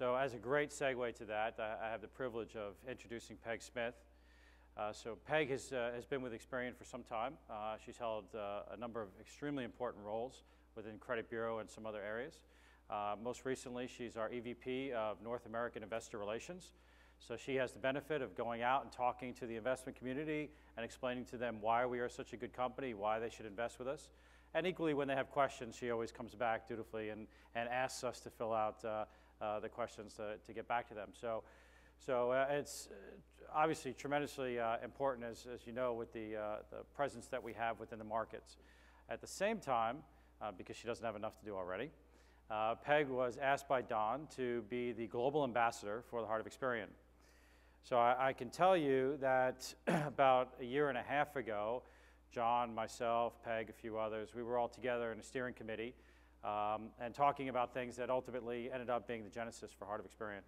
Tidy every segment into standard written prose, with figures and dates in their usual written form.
So as a great segue to that, I have the privilege of introducing Peg Smith. So Peg has been with Experian for some time. She's held a number of extremely important roles within credit bureau and some other areas. Most recently, she's our EVP of North American Investor Relations. So she has the benefit of going out and talking to the investment community and explaining to them why we are such a good company, why they should invest with us. And equally, when they have questions, she always comes back dutifully and asks us to fill out the questions to get back to them. So it's obviously tremendously important, as you know, with the presence that we have within the markets. At the same time, because she doesn't have enough to do already, Peg was asked by Don to be the global ambassador for the Heart of Experian. So I can tell you that about a year and a half ago, John, myself, Peg, a few others, we were all together in a steering committee and talking about things that ultimately ended up being the genesis for Heart of Experian.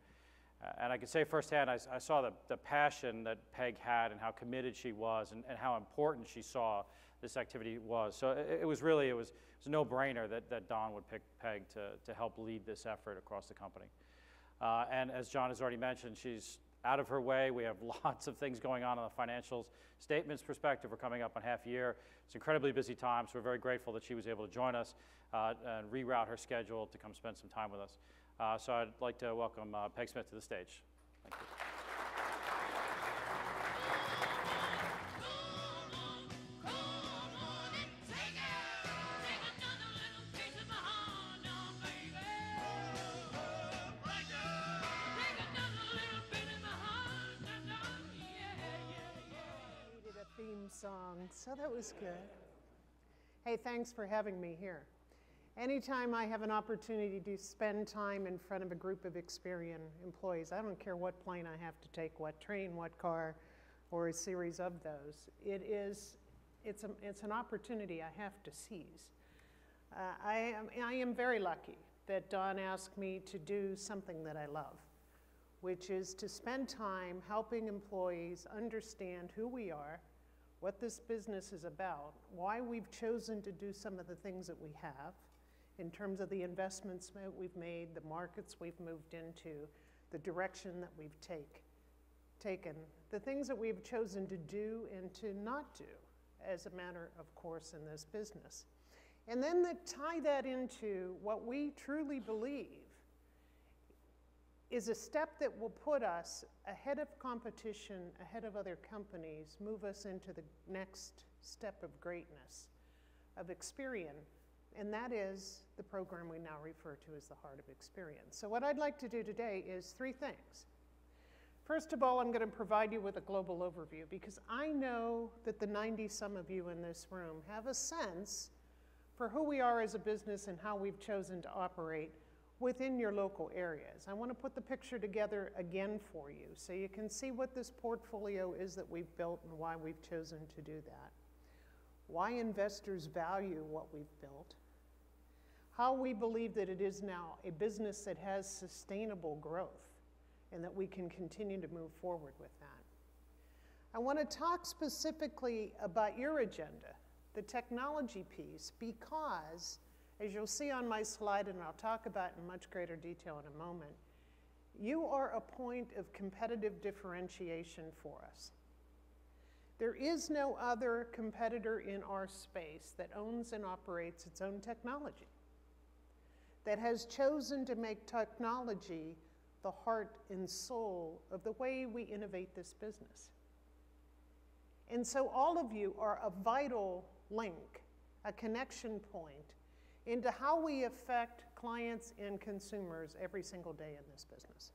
And I can say firsthand, I saw the passion that Peg had and how committed she was and how important she saw this activity was. So it was a no-brainer that Don would pick Peg to help lead this effort across the company. And as John has already mentioned, she's out of her way. We have lots of things going on the financials statements perspective. We're coming up on half a year. It's an incredibly busy time, so we're very grateful that she was able to join us and reroute her schedule to come spend some time with us. So I'd like to welcome Peg Smith to the stage. Thank you. Song, so that was good. Hey, thanks for having me here. Anytime I have an opportunity to spend time in front of a group of Experian employees, I don't care what plane I have to take, what train, what car, or a series of those, it's an opportunity I have to seize. I am very lucky that Don asked me to do something that I love, which is to spend time helping employees understand who we are, what this business is about, why we've chosen to do some of the things that we have in terms of the investments that we've made, the markets we've moved into, the direction that we've taken, the things that we've chosen to do and to not do as a matter of course in this business. And then tie that into what we truly believe is a step that will put us ahead of competition, ahead of other companies, move us into the next step of greatness, of Experian, and that is the program we now refer to as the Heart of Experian. So what I'd like to do today is three things. First of all, I'm going to provide you with a global overview because I know that the 90-some of you in this room have a sense for who we are as a business and how we've chosen to operate within your local areas. I want to put the picture together again for you so you can see what this portfolio is that we've built and why we've chosen to do that. Why investors value what we've built. How we believe that it is now a business that has sustainable growth and that we can continue to move forward with that. I want to talk specifically about your agenda, the technology piece, because as you'll see on my slide, and I'll talk about in much greater detail in a moment, you are a point of competitive differentiation for us. There is no other competitor in our space that owns and operates its own technology, that has chosen to make technology the heart and soul of the way we innovate this business. And so all of you are a vital link, a connection point into how we affect clients and consumers every single day in this business.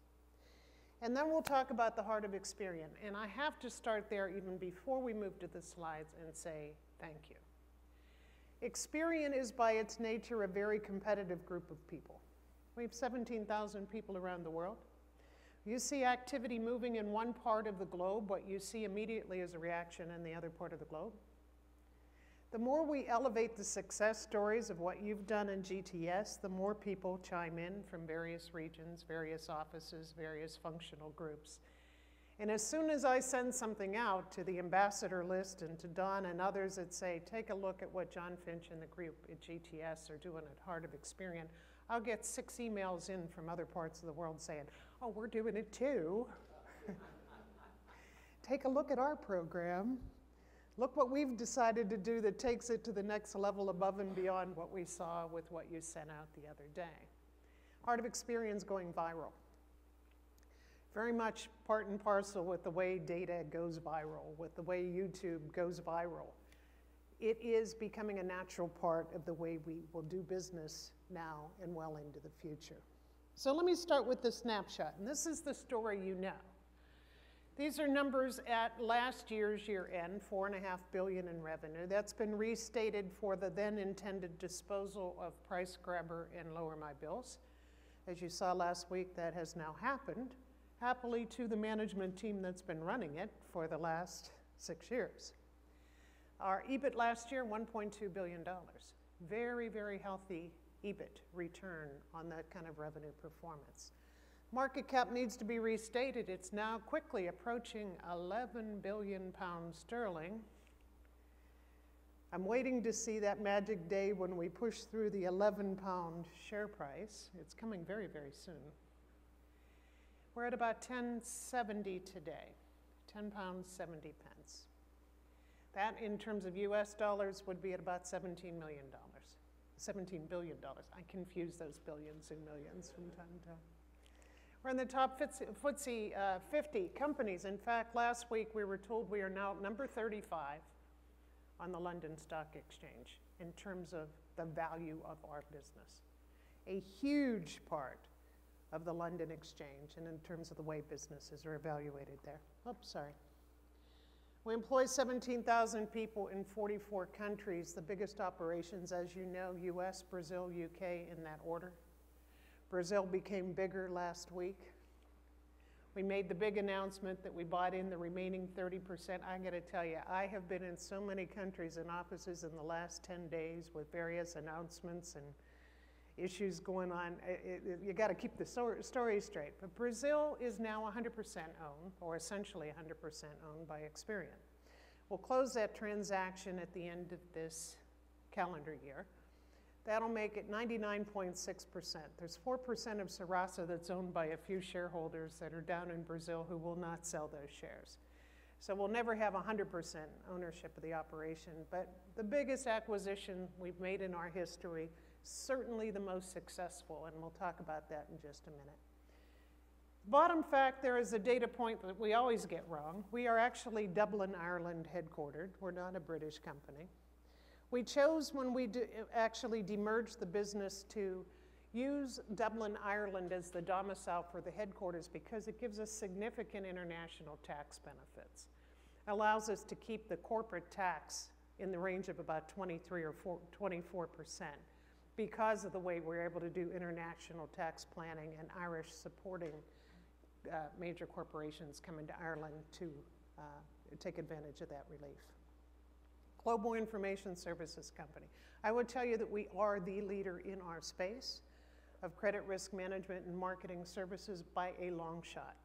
And then we'll talk about the Heart of Experian. And I have to start there even before we move to the slides and say thank you. Experian is by its nature a very competitive group of people. We have 17,000 people around the world. You see activity moving in one part of the globe, what you see immediately is a reaction in the other part of the globe. The more we elevate the success stories of what you've done in GTS, the more people chime in from various regions, various offices, various functional groups. And as soon as I send something out to the ambassador list and to Don and others that say, take a look at what John Finch and the group at GTS are doing at Heart of Experian, I'll get 6 emails in from other parts of the world saying, oh, we're doing it too. Take a look at our program. Look what we've decided to do that takes it to the next level above and beyond what we saw with what you sent out the other day. Art of Experience going viral. Very much part and parcel with the way data goes viral, with the way YouTube goes viral. It is becoming a natural part of the way we will do business now and well into the future. So let me start with the snapshot, and this is the story you know. These are numbers at last year's year end, $4.5 billion in revenue. That's been restated for the then intended disposal of Price Grabber and Lower My Bills. As you saw last week, that has now happened, happily to the management team that's been running it for the last 6 years. Our EBIT last year, $1.2 billion. Very, very healthy EBIT return on that kind of revenue performance. Market cap needs to be restated. It's now quickly approaching 11 billion pounds sterling. I'm waiting to see that magic day when we push through the 11-pound share price. It's coming very, very soon. We're at about 10.70 today, 10 pounds 70 pence. That, in terms of US dollars, would be at about $17 million. $17 billion. I confuse those billions and millions from time to time. We're in the top FTSE 50 companies. In fact, last week we were told we are now number 35 on the London Stock Exchange in terms of the value of our business. A huge part of the London Exchange and in terms of the way businesses are evaluated there. Oops, sorry. We employ 17,000 people in 44 countries. The biggest operations, as you know, US, Brazil, UK, in that order. Brazil became bigger last week. We made the big announcement that we bought in the remaining 30%. I'm going to tell you, I have been in so many countries and offices in the last 10 days with various announcements and issues going on. You got to keep the story straight. But Brazil is now 100% owned, or essentially 100% owned by Experian. We'll close that transaction at the end of this calendar year. That'll make it 99.6%. There's 4% of Serasa that's owned by a few shareholders that are down in Brazil who will not sell those shares. So we'll never have 100% ownership of the operation, but the biggest acquisition we've made in our history, certainly the most successful, and we'll talk about that in just a minute. Bottom fact, there is a data point that we always get wrong. We are actually Dublin, Ireland headquartered. We're not a British company. We chose, when we actually demerged the business, to use Dublin, Ireland as the domicile for the headquarters because it gives us significant international tax benefits. It allows us to keep the corporate tax in the range of about 23 or 24% because of the way we're able to do international tax planning and Irish supporting major corporations coming to Ireland to take advantage of that relief. Global Information Services Company. I would tell you that we are the leader in our space of credit risk management and marketing services by a long shot.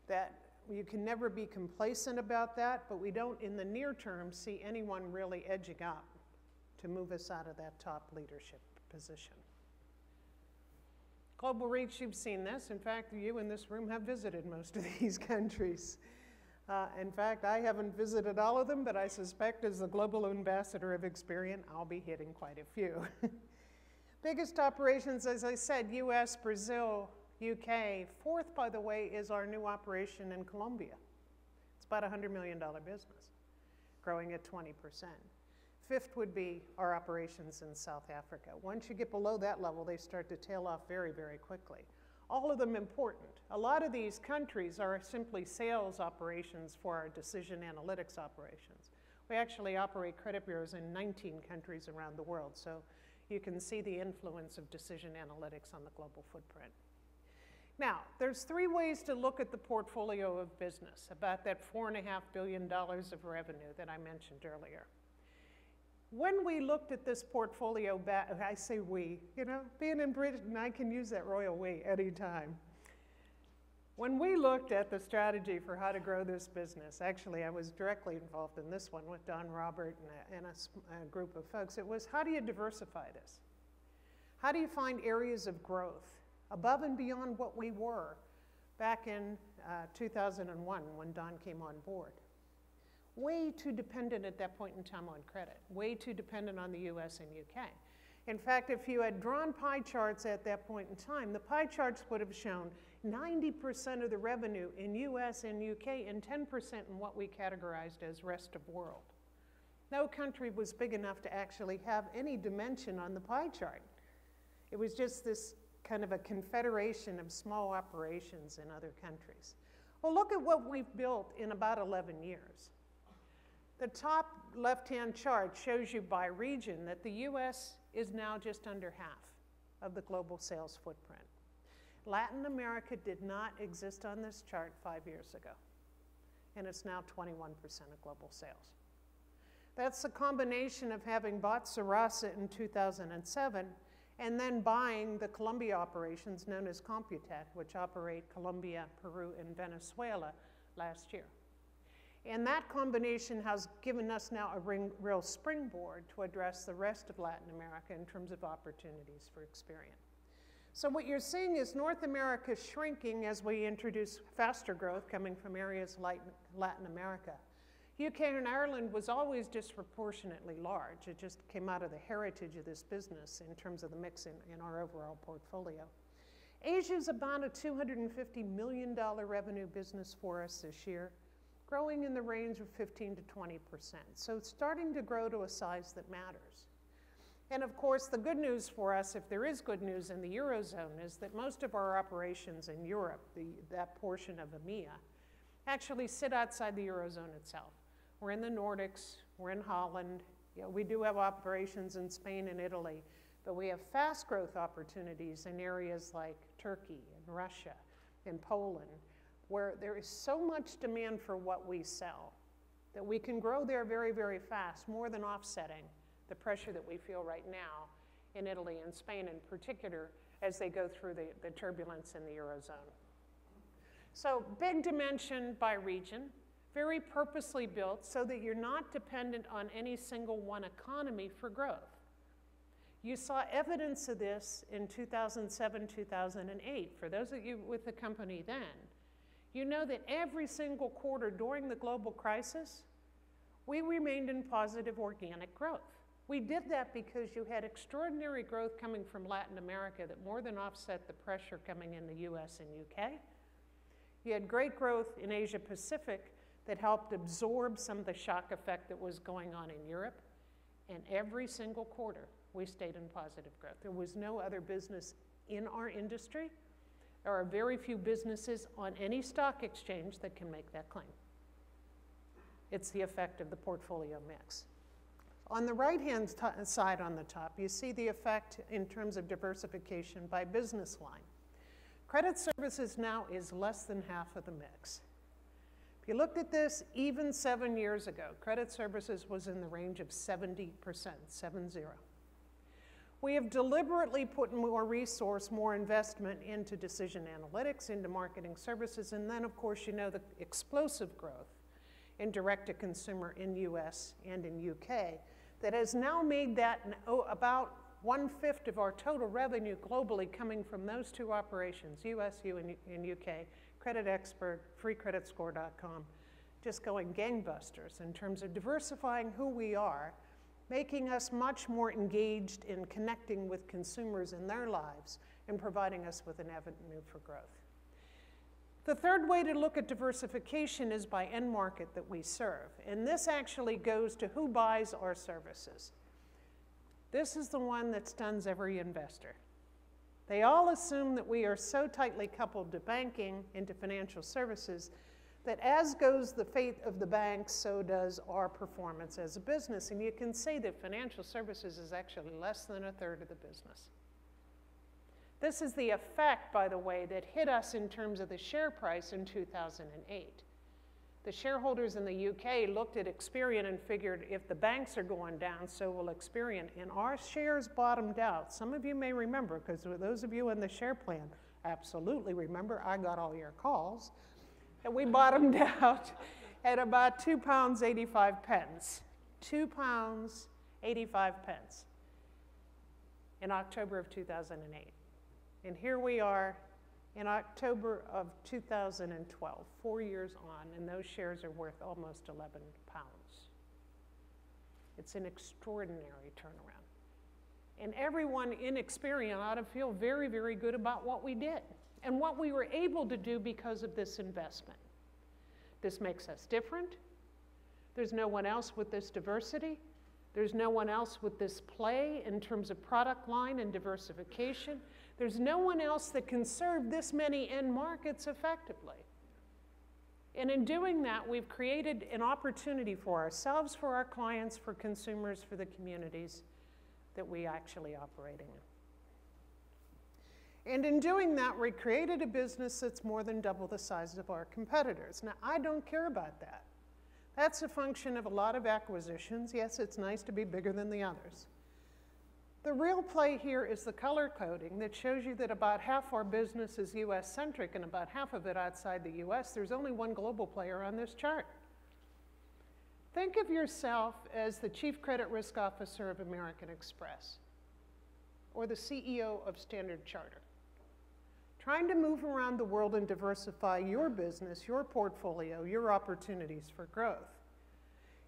That you can never be complacent about that, but we don't in the near term see anyone really edging up to move us out of that top leadership position. Global reach, you've seen this. In fact, you in this room have visited most of these countries. In fact, I haven't visited all of them, but I suspect as the global ambassador of Experian, I'll be hitting quite a few. Biggest operations, as I said, US, Brazil, UK. Fourth, by the way, is our new operation in Colombia. It's about a $100 million business, growing at 20%. Fifth would be our operations in South Africa. Once you get below that level, they start to tail off very, very quickly. All of them important. A lot of these countries are simply sales operations for our decision analytics operations. We actually operate credit bureaus in 19 countries around the world, so you can see the influence of decision analytics on the global footprint. Now, there's 3 ways to look at the portfolio of business, about that $4.5 billion of revenue that I mentioned earlier. When we looked at this portfolio back, I say we, you know, being in Britain, I can use that royal we anytime. When we looked at the strategy for how to grow this business, actually I was directly involved in this one with Don Robert and a group of folks. It was, how do you diversify this? How do you find areas of growth above and beyond what we were back in 2001 when Don came on board? Way too dependent at that point in time on credit, way too dependent on the US and UK. In fact, if you had drawn pie charts at that point in time, the pie charts would have shown 90% of the revenue in US and UK and 10% in what we categorized as rest of world. No country was big enough to actually have any dimension on the pie chart. It was just this kind of a confederation of small operations in other countries. Well, look at what we've built in about 11 years. The top left-hand chart shows you by region that the US is now just under half of the global sales footprint. Latin America did not exist on this chart 5 years ago, and it's now 21% of global sales. That's a combination of having bought Serasa in 2007 and then buying the Colombia operations known as Computec, which operate Colombia, Peru, and Venezuela last year. And that combination has given us now a real springboard to address the rest of Latin America in terms of opportunities for Experian. So what you're seeing is North America shrinking as we introduce faster growth coming from areas like Latin America. UK and Ireland was always disproportionately large. It just came out of the heritage of this business in terms of the mix in our overall portfolio. Asia is about a $250 million revenue business for us this year, growing in the range of 15 to 20%. So it's starting to grow to a size that matters. And of course, the good news for us, if there is good news in the Eurozone, is that most of our operations in Europe, that portion of EMEA, actually sit outside the Eurozone itself. We're in the Nordics, we're in Holland, we do have operations in Spain and Italy, but we have fast growth opportunities in areas like Turkey and Russia and Poland, where there is so much demand for what we sell that we can grow there very, very fast, more than offsetting the pressure that we feel right now in Italy and Spain in particular as they go through the turbulence in the Eurozone. So big dimension by region, very purposely built so that you're not dependent on any single one economy for growth. You saw evidence of this in 2007, 2008. For those of you with the company then, you know that every single quarter during the global crisis, we remained in positive organic growth. We did that because you had extraordinary growth coming from Latin America that more than offset the pressure coming in the US and UK. You had great growth in Asia Pacific that helped absorb some of the shock effect that was going on in Europe. And every single quarter, we stayed in positive growth. There was no other business in our industry. There are very few businesses on any stock exchange that can make that claim. It's the effect of the portfolio mix. On the right-hand side on the top, you see the effect in terms of diversification by business line. Credit services now is less than half of the mix. If you looked at this even 7 years ago, credit services was in the range of 70%, 7-0. We have deliberately put more resource, more investment into decision analytics, into marketing services, and then of course you know the explosive growth in direct-to-consumer in US and in UK that has now made that about 1/5 of our total revenue globally coming from those two operations, US and UK, Credit Expert, freecreditscore.com, just going gangbusters in terms of diversifying who we are, making us much more engaged in connecting with consumers in their lives and providing us with an avenue for growth. The third way to look at diversification is by end market that we serve, and this actually goes to who buys our services. This is the one that stuns every investor. They all assume that we are so tightly coupled to banking and to financial services that as goes the fate of the banks, so does our performance as a business. And you can say that financial services is actually less than 1/3 of the business. This is the effect, by the way, that hit us in terms of the share price in 2008. The shareholders in the UK looked at Experian and figured if the banks are going down, so will Experian. And our shares bottomed out. Some of you may remember, because those of you in the share plan absolutely remember, I got all your calls. And we bottomed out at about £2.85. £2.85. in October of 2008. And here we are in October of 2012, 4 years on, and those shares are worth almost 11 pounds. It's an extraordinary turnaround. And everyone in Experian ought to feel very, very good about what we did and what we were able to do because of this investment. This makes us different. There's no one else with this diversity. There's no one else with this play in terms of product line and diversification. There's no one else that can serve this many end markets effectively. And in doing that, we've created an opportunity for ourselves, for our clients, for consumers, for the communities that we actually operate in. And in doing that, we created a business that's more than double the size of our competitors. Now, I don't care about that. That's a function of a lot of acquisitions. Yes, it's nice to be bigger than the others. The real play here is the color coding that shows you that about half our business is US-centric and about half of it outside the US. There's only one global player on this chart. Think of yourself as the Chief Credit Risk Officer of American Express or the CEO of Standard Chartered, trying to move around the world and diversify your business, your portfolio, your opportunities for growth.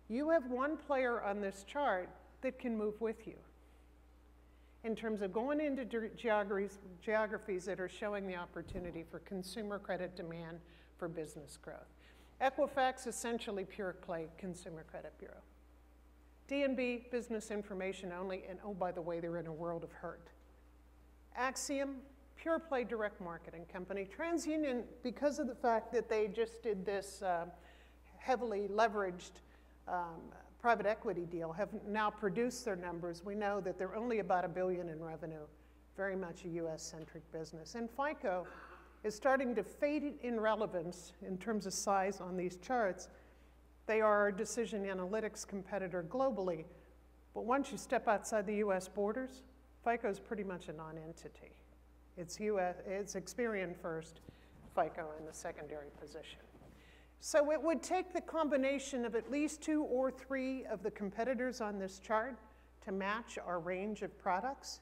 You have one player on this chart that can move with you in terms of going into geographies that are showing the opportunity for consumer credit demand for business growth. Equifax, essentially pure play consumer credit bureau. D&B, business information only, and oh, by the way, they're in a world of hurt. Axiom, pure play direct marketing company. TransUnion, because of the fact that they just did this heavily leveraged private equity deal, have now produced their numbers. We know that they're only about $1 billion in revenue, very much a US-centric business. And FICO is starting to fade in relevance in terms of size on these charts. They are our decision analytics competitor globally, but once you step outside the US borders, FICO is pretty much a non-entity. It's Experian first, FICO in the secondary position. So it would take the combination of at least 2 or 3 of the competitors on this chart to match our range of products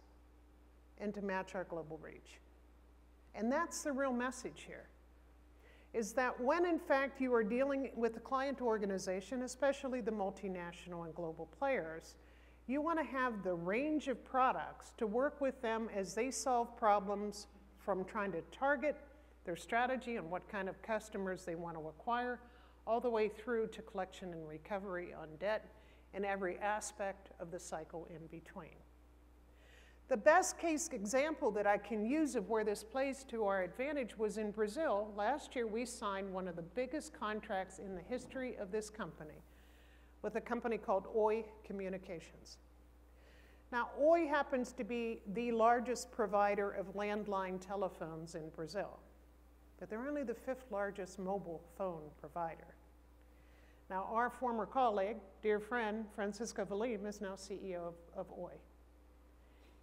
and to match our global reach. And that's the real message here, is that when in fact you are dealing with a client organization, especially the multinational and global players, you want to have the range of products to work with them as they solve problems from trying to target their strategy and what kind of customers they want to acquire, all the way through to collection and recovery on debt and every aspect of the cycle in between. The best case example that I can use of where this plays to our advantage was in Brazil. Last year we signed one of the biggest contracts in the history of this company with a company called Oi Communications. Now, Oi happens to be the largest provider of landline telephones in Brazil, but they're only the 5th largest mobile phone provider. Now, our former colleague, dear friend, Francisco Valim, is now CEO of Oi.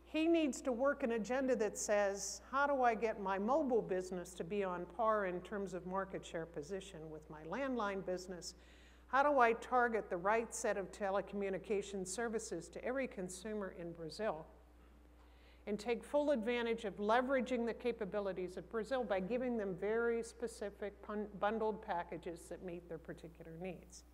He needs to work an agenda that says, how do I get my mobile business to be on par in terms of market share position with my landline business? How do I target the right set of telecommunication services to every consumer in Brazil and take full advantage of leveraging the capabilities of Brazil by giving them very specific bundled packages that meet their particular needs?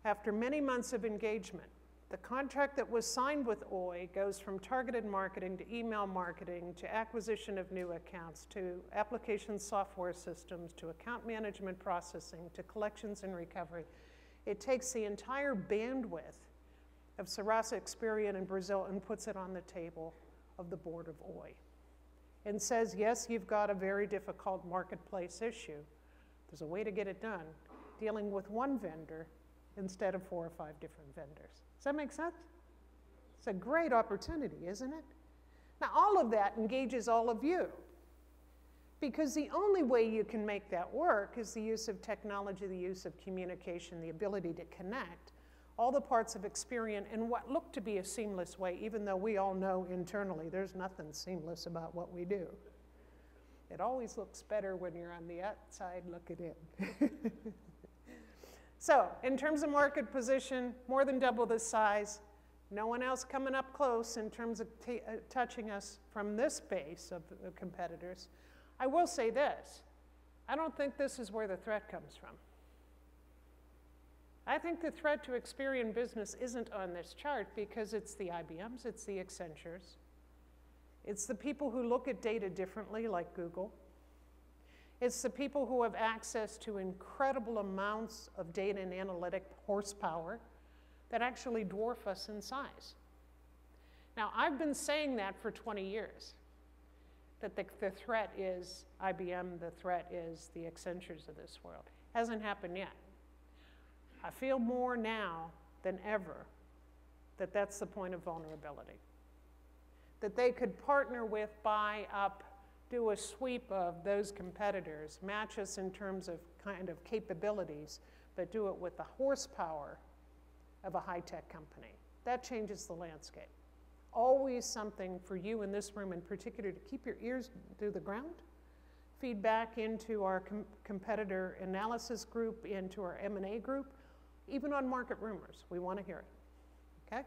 After many months of engagement, the contract that was signed with Oi goes from targeted marketing to email marketing to acquisition of new accounts to application software systems to account management processing to collections and recovery. It takes the entire bandwidth of Serasa Experian in Brazil and puts it on the table of the board of Oi and says, yes, you've got a very difficult marketplace issue. There's a way to get it done, dealing with one vendor instead of 4 or 5 different vendors. Does that make sense? It's a great opportunity, isn't it? Now, all of that engages all of you, because the only way you can make that work is the use of technology, the use of communication, the ability to connect all the parts of Experian in what looked to be a seamless way, even though we all know internally there's nothing seamless about what we do. It always looks better when you're on the outside looking in. So, in terms of market position, more than double the size, No one else coming up close in terms of touching us from this base of competitors. I will say this. I don't think this is where the threat comes from. I think the threat to Experian business isn't on this chart because it's the IBMs, it's the Accentures. It's the people who look at data differently, like Google. It's the people who have access to incredible amounts of data and analytic horsepower that actually dwarf us in size. Now, I've been saying that for 20 years, that the threat is IBM, the threat is the Accentures of this world. Hasn't happened yet. I feel more now than ever that that's the point of vulnerability. That they could partner with, buy up, do a sweep of those competitors, match us in terms of kind of capabilities, but do it with the horsepower of a high-tech company. That changes the landscape. Always something for you in this room in particular to keep your ears to the ground, feed back into our competitor analysis group, into our M&A group, even on market rumors. We want to hear it, okay?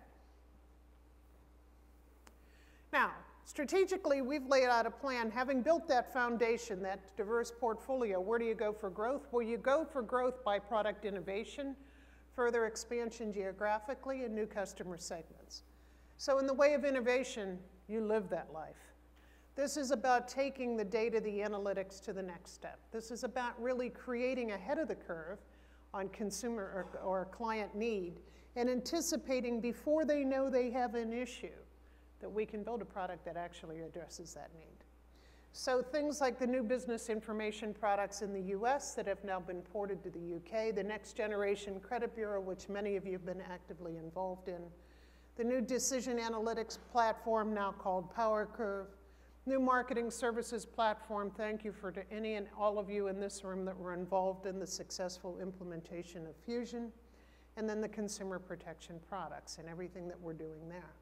Now, strategically, we've laid out a plan. Having built that foundation, that diverse portfolio, where do you go for growth? Well, you go for growth by product innovation, further expansion geographically, and new customer segments. So in the way of innovation, you live that life. This is about taking the data, the analytics to the next step. This is about really creating ahead of the curve on consumer or client need and anticipating before they know they have an issue that we can build a product that actually addresses that need. So things like the new business information products in the US that have now been ported to the UK, the next generation credit bureau, which many of you have been actively involved in, the new decision analytics platform now called PowerCurve, new marketing services platform. Thank you for any and all of you in this room that were involved in the successful implementation of Fusion, and then the consumer protection products and everything that we're doing there.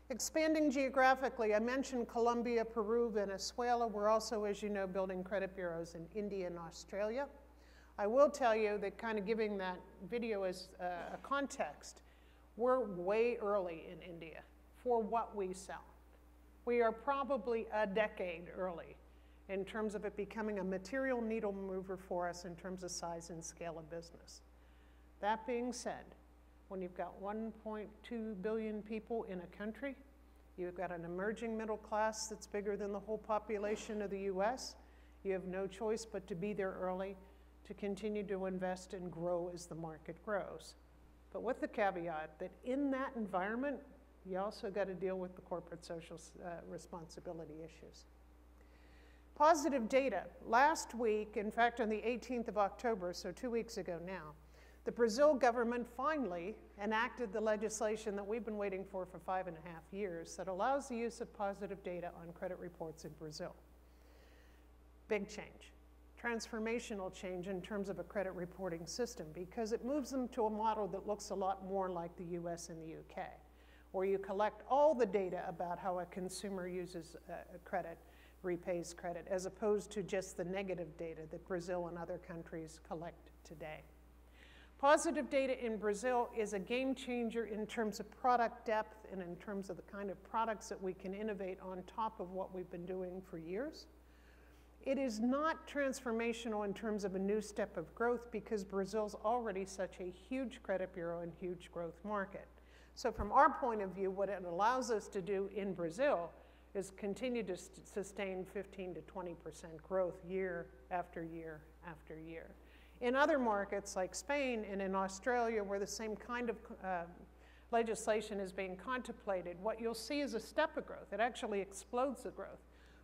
Expanding geographically, I mentioned Colombia, Peru, Venezuela. We're also, as you know, building credit bureaus in India and Australia. I will tell you that kind of giving that video as a context, we're way early in India for what we sell. We are probably a decade early in terms of it becoming a material needle mover for us in terms of size and scale of business. That being said, when you've got 1.2 billion people in a country, you've got an emerging middle class that's bigger than the whole population of the US, you have no choice but to be there early, to continue to invest and grow as the market grows. But with the caveat that in that environment, you also got to deal with the corporate social responsibility issues. Positive data. Last week, in fact on the 18th of October, so 2 weeks ago now, the Brazil government finally enacted the legislation that we've been waiting for 5.5 years that allows the use of positive data on credit reports in Brazil. Big change, transformational change in terms of a credit reporting system because it moves them to a model that looks a lot more like the US and the UK, where you collect all the data about how a consumer uses credit, repays credit, as opposed to just the negative data that Brazil and other countries collect today. Positive data in Brazil is a game changer in terms of product depth and in terms of the kind of products that we can innovate on top of what we've been doing for years. It is not transformational in terms of a new step of growth because Brazil's already such a huge credit bureau and huge growth market. So from our point of view, what it allows us to do in Brazil is continue to sustain 15 to 20% growth year after year after year. In other markets like Spain and in Australia, where the same kind of legislation is being contemplated, what you'll see is a step of growth. It actually explodes the growth,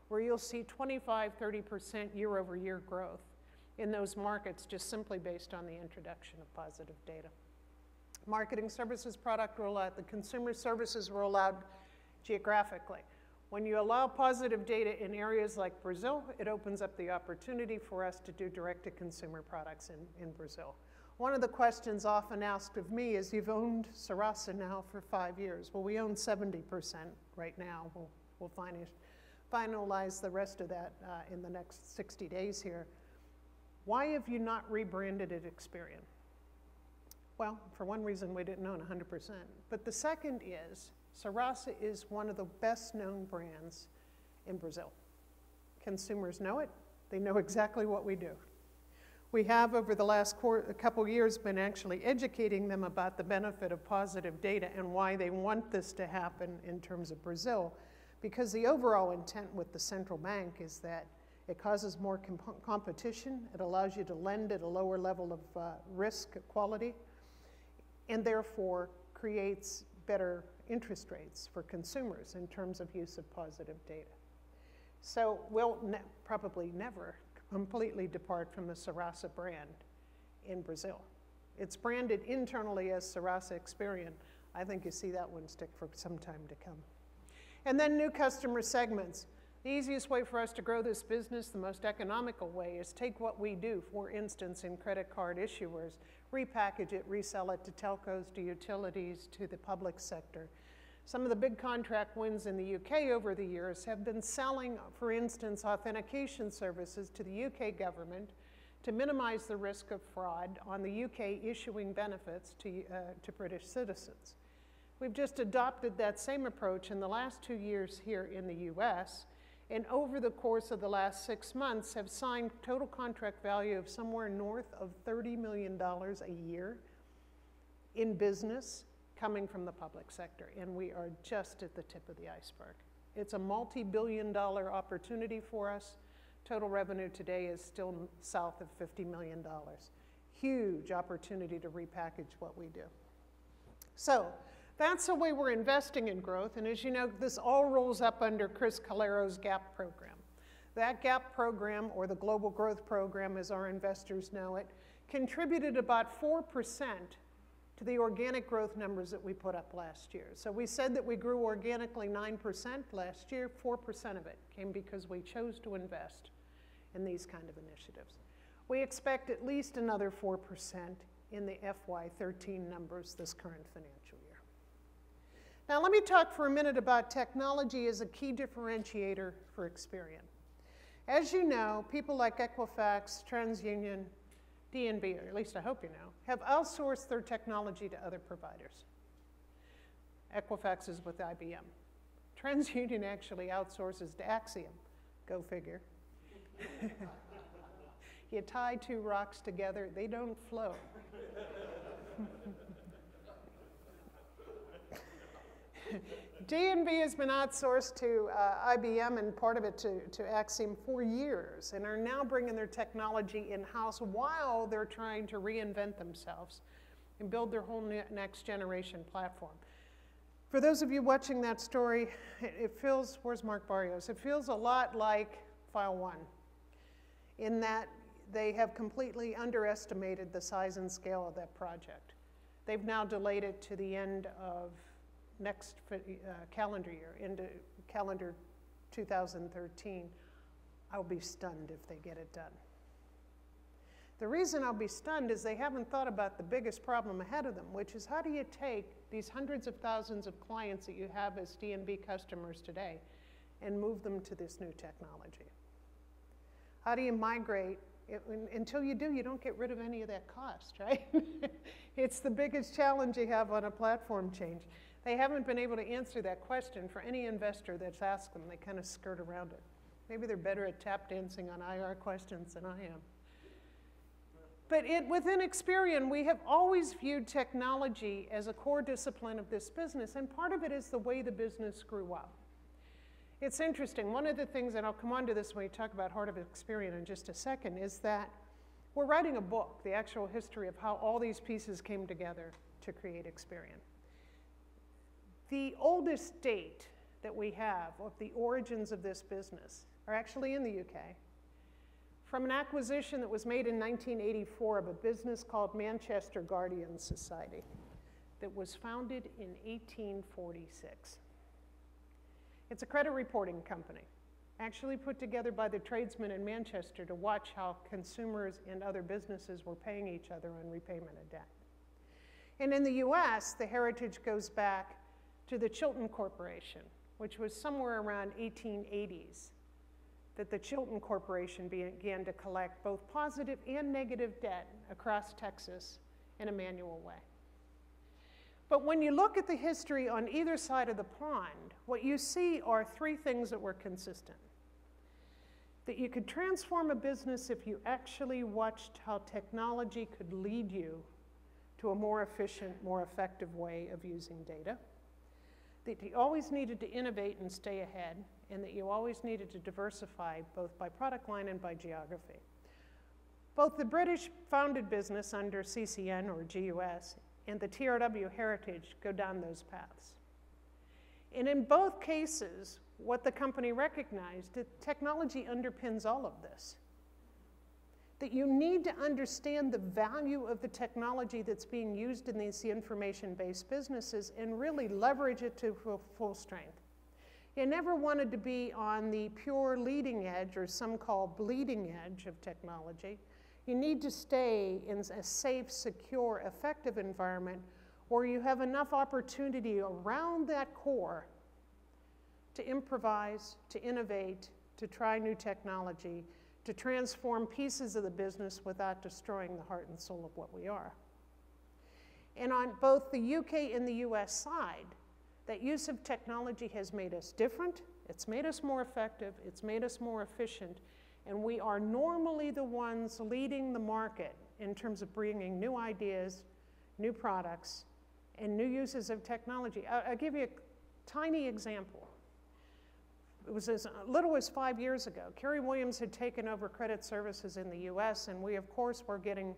where you'll see 25, 30% year-over-year growth in those markets just simply based on the introduction of positive data. Marketing services product rollout, the consumer services rollout geographically. When you allow positive data in areas like Brazil, it opens up the opportunity for us to do direct-to-consumer products in Brazil. One of the questions often asked of me is, you've owned Serasa now for 5 years. Well, we own 70% right now. We'll finalize the rest of that in the next 60 days here. Why have you not rebranded it Experian? Well, for one reason, we didn't own 100%. But the second is, Serasa is one of the best-known brands in Brazil. Consumers know it. They know exactly what we do. We have, over the last couple years, been actually educating them about the benefit of positive data and why they want this to happen in terms of Brazil, because the overall intent with the central bank is that it causes more competition, it allows you to lend at a lower level of risk quality, and therefore creates better interest rates for consumers in terms of use of positive data. So we'll probably never completely depart from the Serasa brand in Brazil. It's branded internally as Serasa Experian. I think you see that one stick for some time to come. And then new customer segments. The easiest way for us to grow this business, the most economical way, is take what we do, for instance, in credit card issuers, repackage it, resell it to telcos, to utilities, to the public sector. Some of the big contract wins in the UK over the years have been selling, for instance, authentication services to the UK government to minimize the risk of fraud on the UK issuing benefits to British citizens. We've just adopted that same approach in the last 2 years here in the US, and over the course of the last 6 months have signed total contract value of somewhere north of $30 million a year in business coming from the public sector, and we are just at the tip of the iceberg. It's a multi-billion-dollar opportunity for us. Total revenue today is still south of $50 million. Huge opportunity to repackage what we do. So that's the way we're investing in growth, and as you know, this all rolls up under Chris Calero's GAP program. That GAP program, or the Global Growth Program as our investors know it, contributed about 4% to the organic growth numbers that we put up last year. So we said that we grew organically 9% last year. 4% of it came because we chose to invest in these kind of initiatives. We expect at least another 4% in the FY13 numbers this current financial year. Now let me talk for a minute about technology as a key differentiator for Experian. As you know, people like Equifax, TransUnion, DNB, or at least I hope you know, have outsourced their technology to other providers. Equifax is with IBM. TransUnion actually outsources to Axiom. Go figure. You tie two rocks together, they don't flow. DNB has been outsourced to IBM and part of it to Axiom for years, and are now bringing their technology in-house while they're trying to reinvent themselves and build their whole next generation platform. For those of you watching that story, it feels, where's Mark Barrios? It feels a lot like File 1, in that they have completely underestimated the size and scale of that project. They've now delayed it to the end of next calendar year, into calendar 2013. I'll be stunned if they get it done. The reason I'll be stunned is they haven't thought about the biggest problem ahead of them, which is how do you take these hundreds of thousands of clients that you have as DNB customers today and move them to this new technology? How do you migrate? Until you do, you don't get rid of any of that cost, right? It's the biggest challenge you have on a platform change. They haven't been able to answer that question for any investor that's asked them. They kind of skirt around it. Maybe they're better at tap dancing on IR questions than I am. But within Experian, we have always viewed technology as a core discipline of this business, and part of it is the way the business grew up. It's interesting. One of the things, and I'll come on to this when we talk about Heart of Experian in just a second, is that we're writing a book, the actual history of how all these pieces came together to create Experian. The oldest date that we have of the origins of this business are actually in the UK, from an acquisition that was made in 1984 of a business called Manchester Guardian Society that was founded in 1846. It's a credit reporting company, actually put together by the tradesmen in Manchester to watch how consumers and other businesses were paying each other on repayment of debt. And in the US, the heritage goes back to the Chilton Corporation, which was somewhere around 1880s, that the Chilton Corporation began to collect both positive and negative debt across Texas in a manual way. But when you look at the history on either side of the pond, what you see are three things that were consistent. That you could transform a business if you actually watched how technology could lead you to a more efficient, more effective way of using data. That you always needed to innovate and stay ahead, and that you always needed to diversify both by product line and by geography. Both the British founded business under CCN or GUS and the TRW heritage go down those paths. And in both cases, what the company recognized, that technology underpins all of this. That you need to understand the value of the technology that's being used in these information-based businesses and really leverage it to full strength. You never wanted to be on the pure leading edge, or some call bleeding edge, of technology. You need to stay in a safe, secure, effective environment where you have enough opportunity around that core to improvise, to innovate, to try new technology, to transform pieces of the business without destroying the heart and soul of what we are. And on both the UK and the US side, that use of technology has made us different, it's made us more effective, it's made us more efficient, and we are normally the ones leading the market in terms of bringing new ideas, new products, and new uses of technology. I'll give you a tiny example. It was as little as 5 years ago. Kerry Williams had taken over credit services in the US, and we, of course, were getting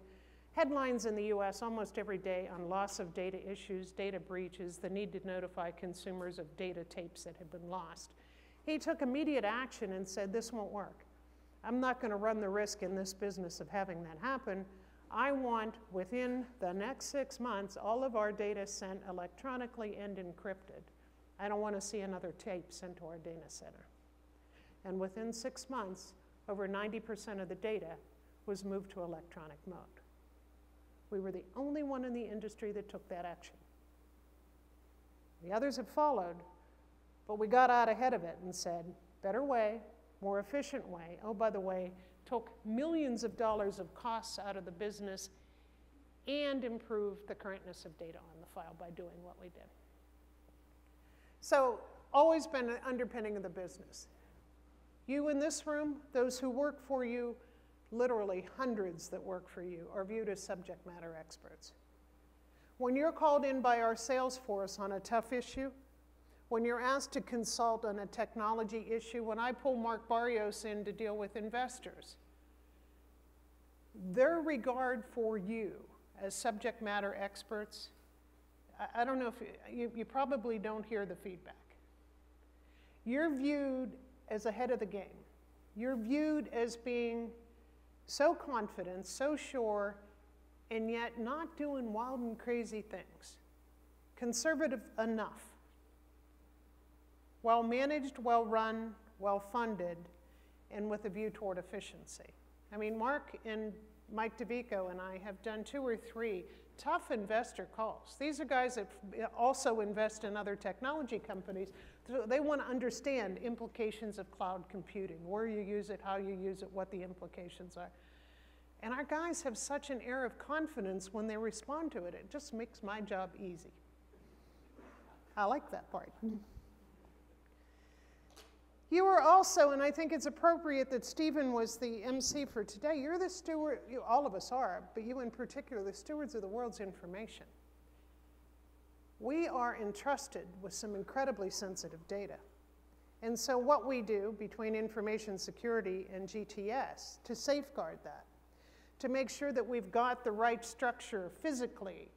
headlines in the US almost every day on loss of data issues, data breaches, the need to notify consumers of data tapes that had been lost. He took immediate action and said, this won't work. I'm not going to run the risk in this business of having that happen. I want, within the next 6 months, all of our data sent electronically and encrypted. I don't want to see another tape sent to our data center. And within 6 months, over 90% of the data was moved to electronic mode. We were the only one in the industry that took that action. The others have followed, but we got out ahead of it and said, better way, more efficient way. Oh, by the way, took millions of dollars of costs out of the business and improved the correctness of data on the file by doing what we did. So, always been an underpinning of the business. You in this room, those who work for you, literally hundreds that work for you, are viewed as subject matter experts. When you're called in by our sales force on a tough issue, when you're asked to consult on a technology issue, when I pull Mark Barrios in to deal with investors, their regard for you as subject matter experts, I don't know if you probably don't hear the feedback. You're viewed as ahead of the game. You're viewed as being so confident, so sure, and yet not doing wild and crazy things. Conservative enough. Well managed, well run, well funded, and with a view toward efficiency. I mean, Mark and Mike DeVico and I have done 2 or 3 tough investor calls. These are guys that also invest in other technology companies. So they want to understand implications of cloud computing, where you use it, how you use it, what the implications are. And our guys have such an air of confidence when they respond to it. It just makes my job easy. I like that part. You are also, and I think it's appropriate that Stephen was the MC for today, you're the steward, all of us are, but you in particular, the stewards of the world's information. We are entrusted with some incredibly sensitive data. And so what we do between information security and GTS to safeguard that, to make sure that we've got the right structure physically,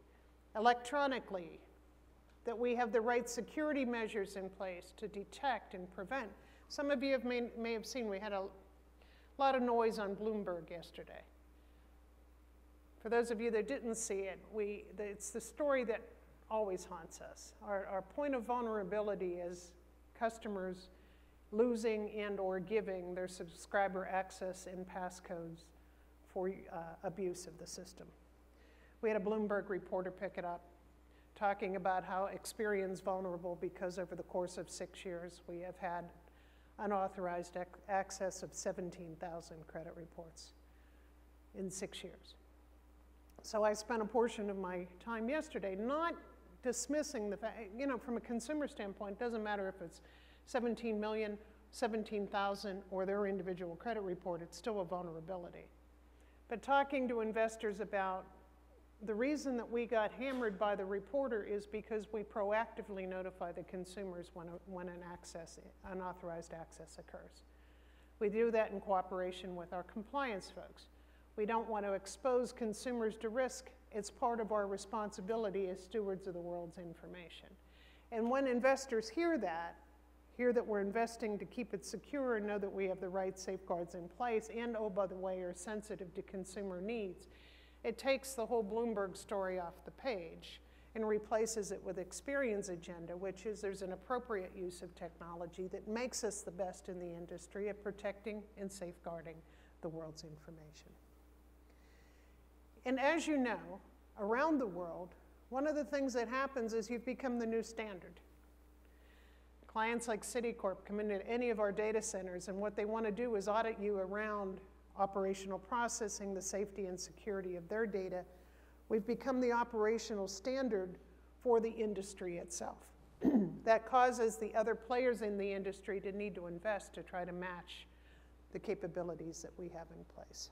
electronically, that we have the right security measures in place to detect and prevent. Some of you may have seen we had a lot of noise on Bloomberg yesterday. For those of you that didn't see it, it's the story that always haunts us. Our point of vulnerability is customers losing and or giving their subscriber access and passcodes for abuse of the system. We had a Bloomberg reporter pick it up, talking about how Experian's vulnerable because over the course of 6 years we have had unauthorized access of 17,000 credit reports in 6 years. So I spent a portion of my time yesterday not dismissing the fact, you know, from a consumer standpoint, it doesn't matter if it's 17 million, 17,000, or their individual credit report, it's still a vulnerability. But talking to investors about the reason that we got hammered by the reporter is because we proactively notify the consumers when an unauthorized access occurs. We do that in cooperation with our compliance folks. We don't want to expose consumers to risk. It's part of our responsibility as stewards of the world's information. And when investors hear that we're investing to keep it secure and know that we have the right safeguards in place and, oh, by the way, are sensitive to consumer needs, it takes the whole Bloomberg story off the page and replaces it with Experian's agenda, which is there's an appropriate use of technology that makes us the best in the industry at protecting and safeguarding the world's information. And as you know, around the world, one of the things that happens is you've become the new standard. Clients like Citicorp come into any of our data centers, and what they want to do is audit you around operational processing, the safety and security of their data. We've become the operational standard for the industry itself. That causes the other players in the industry to need to invest to try to match the capabilities that we have in place.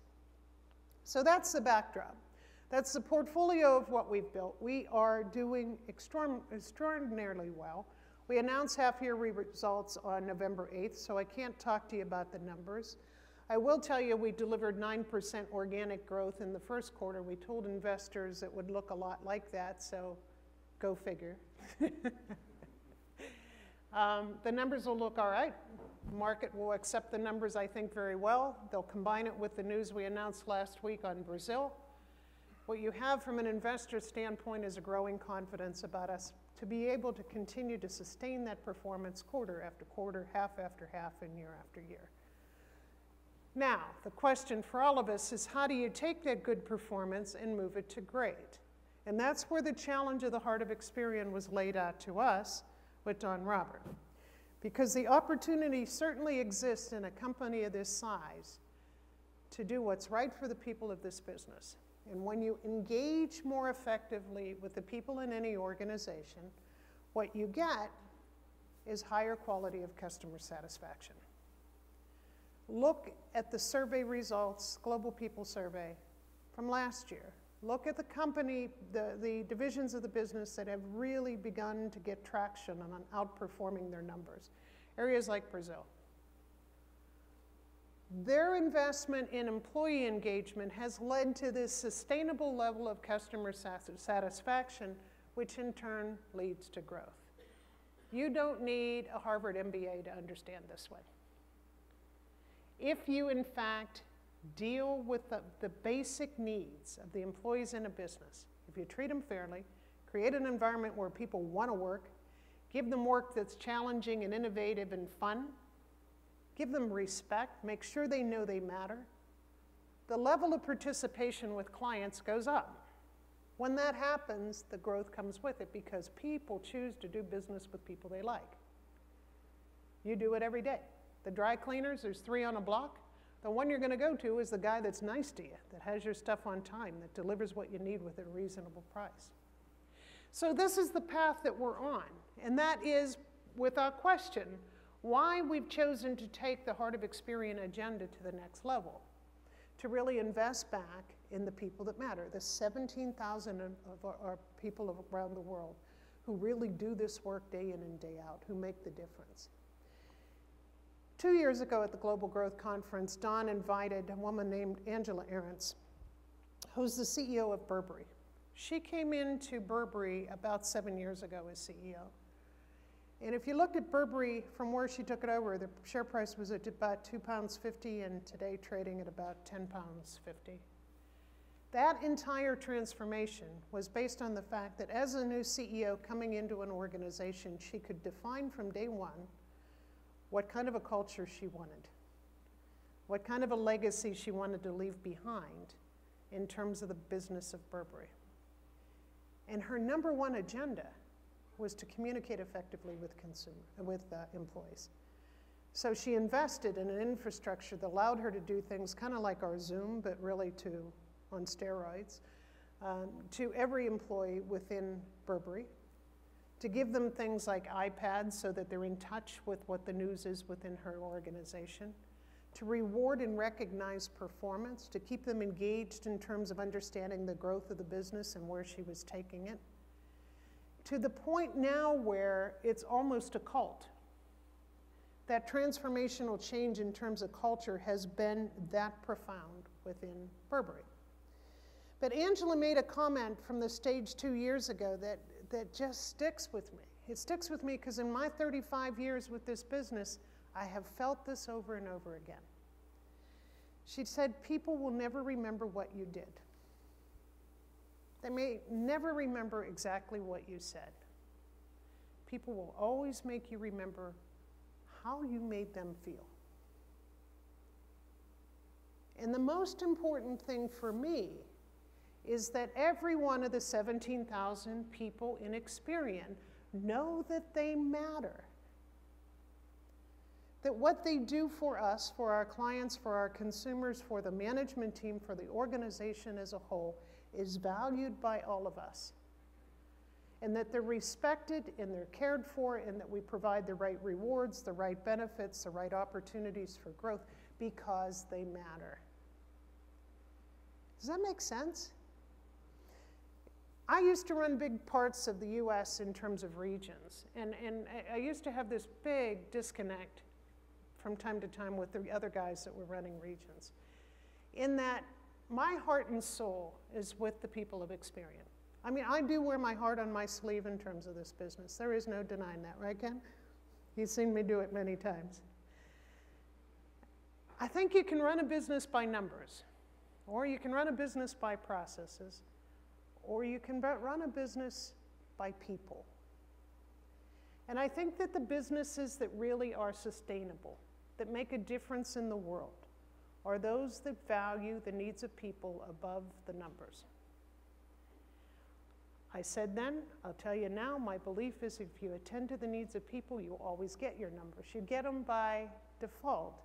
So that's the backdrop. That's the portfolio of what we've built. We are doing extraordinarily well. We announced half-year results on November 8th, so I can't talk to you about the numbers. I will tell you we delivered 9% organic growth in the first quarter. We told investors it would look a lot like that, so go figure. The numbers will look all right. The market will accept the numbers, I think, very well. They'll combine it with the news we announced last week on Brazil. What you have from an investor standpoint is a growing confidence about us to be able to continue to sustain that performance quarter after quarter, half after half, and year after year. Now, the question for all of us is how do you take that good performance and move it to great? And that's where the challenge of the Heart of Experian was laid out to us with Don Robert. Because the opportunity certainly exists in a company of this size to do what's right for the people of this business. And when you engage more effectively with the people in any organization, what you get is higher quality of customer satisfaction. Look at the survey results, Global People Survey from last year. Look at the company, the divisions of the business that have really begun to get traction on outperforming their numbers. Areas like Brazil. Their investment in employee engagement has led to this sustainable level of customer satisfaction, which in turn leads to growth. You don't need a Harvard MBA to understand this one. If you, in fact, deal with the basic needs of the employees in a business, if you treat them fairly, create an environment where people want to work, give them work that's challenging and innovative and fun, give them respect, make sure they know they matter, the level of participation with clients goes up. When that happens, the growth comes with it because people choose to do business with people they like. You do it every day. The dry cleaners, there's 3 on a block. The one you're going to go to is the guy that's nice to you, that has your stuff on time, that delivers what you need with a reasonable price. So this is the path that we're on, and that is, without question, why we've chosen to take the Heart of Experian agenda to the next level, to really invest back in the people that matter, the 17,000 of our people around the world who really do this work day in and day out, who make the difference. 2 years ago at the Global Growth Conference, Don invited a woman named Angela Ahrendts, who's the CEO of Burberry. She came into Burberry about 7 years ago as CEO. And if you looked at Burberry from where she took it over, the share price was at about £2.50 and today trading at about £10.50. That entire transformation was based on the fact that as a new CEO coming into an organization, she could define from day one what kind of a culture she wanted, what kind of a legacy she wanted to leave behind in terms of the business of Burberry. And her number one agenda was to communicate effectively with employees. So she invested in an infrastructure that allowed her to do things kind of like our Zoom, but really on steroids, to every employee within Burberry. to give them things like iPads so that they're in touch with what the news is within her organization, to reward and recognize performance, to keep them engaged in terms of understanding the growth of the business and where she was taking it, to the point now where it's almost a cult. That transformational change in terms of culture has been that profound within Burberry. But Angela made a comment from the stage 2 years ago that just sticks with me. It sticks with me because in my 35 years with this business, I have felt this over and over again. She said, people will never remember what you did. They may never remember exactly what you said. People will always make you remember how you made them feel. And the most important thing for me is that every one of the 17,000 people in Experian know that they matter. That what they do for us, for our clients, for our consumers, for the management team, for the organization as a whole, is valued by all of us. And that they're respected and they're cared for, and that we provide the right rewards, the right benefits, the right opportunities for growth because they matter. Does that make sense? I used to run big parts of the US in terms of regions, and I used to have this big disconnect from time to time with the other guys that were running regions, in that my heart and soul is with the people of Experian. I mean, I do wear my heart on my sleeve in terms of this business. There is no denying that, right, Ken? You've seen me do it many times. I think you can run a business by numbers, or you can run a business by processes, or you can run a business by people. And I think that the businesses that really are sustainable, that make a difference in the world, are those that value the needs of people above the numbers. I said then, I'll tell you now, my belief is if you attend to the needs of people, you always get your numbers. You get them by default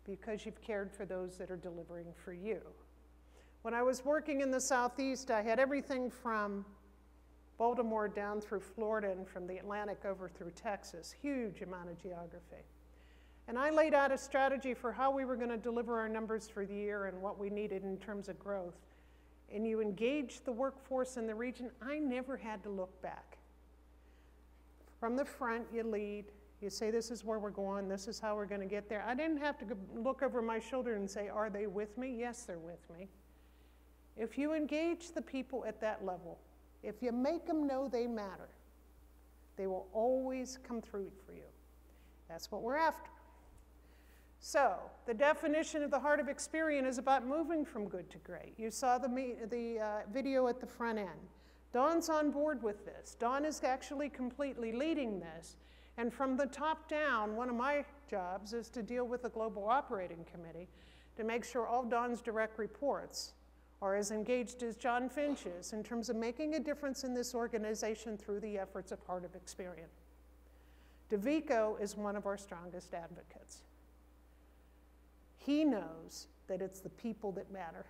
because you've cared for those that are delivering for you. When I was working in the Southeast, I had everything from Baltimore down through Florida and from the Atlantic over through Texas, huge amount of geography. And I laid out a strategy for how we were going to deliver our numbers for the year and what we needed in terms of growth. And you engage the workforce in the region, I never had to look back. From the front, you lead. You say, this is where we're going. This is how we're going to get there. I didn't have to look over my shoulder and say, are they with me? Yes, they're with me. If you engage the people at that level, if you make them know they matter, they will always come through for you. That's what we're after. So, the definition of the heart of Experian is about moving from good to great. You saw the video at the front end. Dawn's on board with this. Dawn is actually completely leading this. And from the top down, one of my jobs is to deal with the Global Operating Committee to make sure all Dawn's direct reports are as engaged as John Finch is in terms of making a difference in this organization through the efforts of Heart of Experian. Deviko is one of our strongest advocates. He knows that it's the people that matter.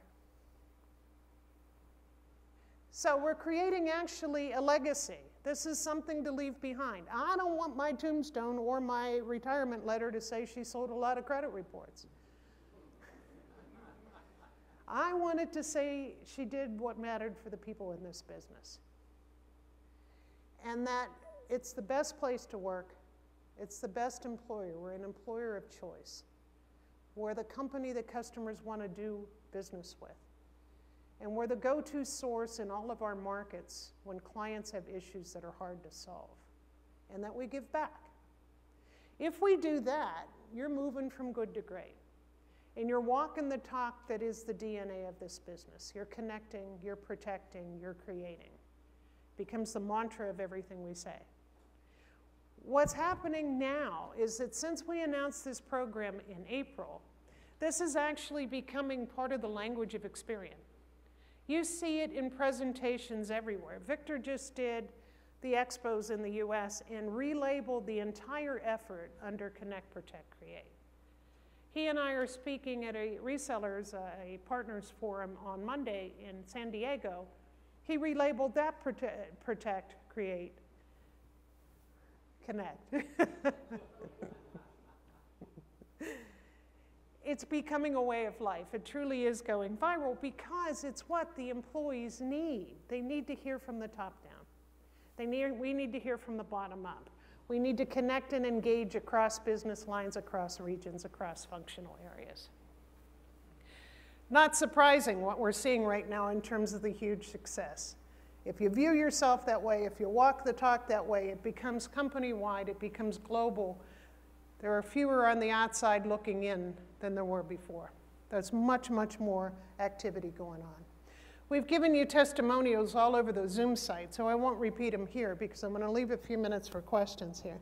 So we're creating actually a legacy. This is something to leave behind. I don't want my tombstone or my retirement letter to say she sold a lot of credit reports. I wanted to say she did what mattered for the people in this business. And that it's the best place to work. It's the best employer. We're an employer of choice. We're the company that customers want to do business with. And we're the go-to source in all of our markets when clients have issues that are hard to solve. And that we give back. If we do that, you're moving from good to great. And you're walking the talk that is the DNA of this business. You're connecting, you're protecting, you're creating. Becomes the mantra of everything we say. What's happening now is that since we announced this program in April, this is actually becoming part of the language of Experian. You see it in presentations everywhere. Victor just did the expos in the US and relabeled the entire effort under Connect, Protect, Create. He and I are speaking at a resellers, a partners forum on Monday in San Diego. He relabeled that Protect, Create connect. It's becoming a way of life. It truly is going viral because it's what the employees need. They need to hear from the top down. We need to hear from the bottom up. We need to connect and engage across business lines, across regions, across functional areas. Not surprising what we're seeing right now in terms of the huge success. If you view yourself that way, if you walk the talk that way, it becomes company-wide, it becomes global. There are fewer on the outside looking in than there were before. There's much, much more activity going on. We've given you testimonials all over the Zoom site, so I won't repeat them here because I'm going to leave a few minutes for questions here.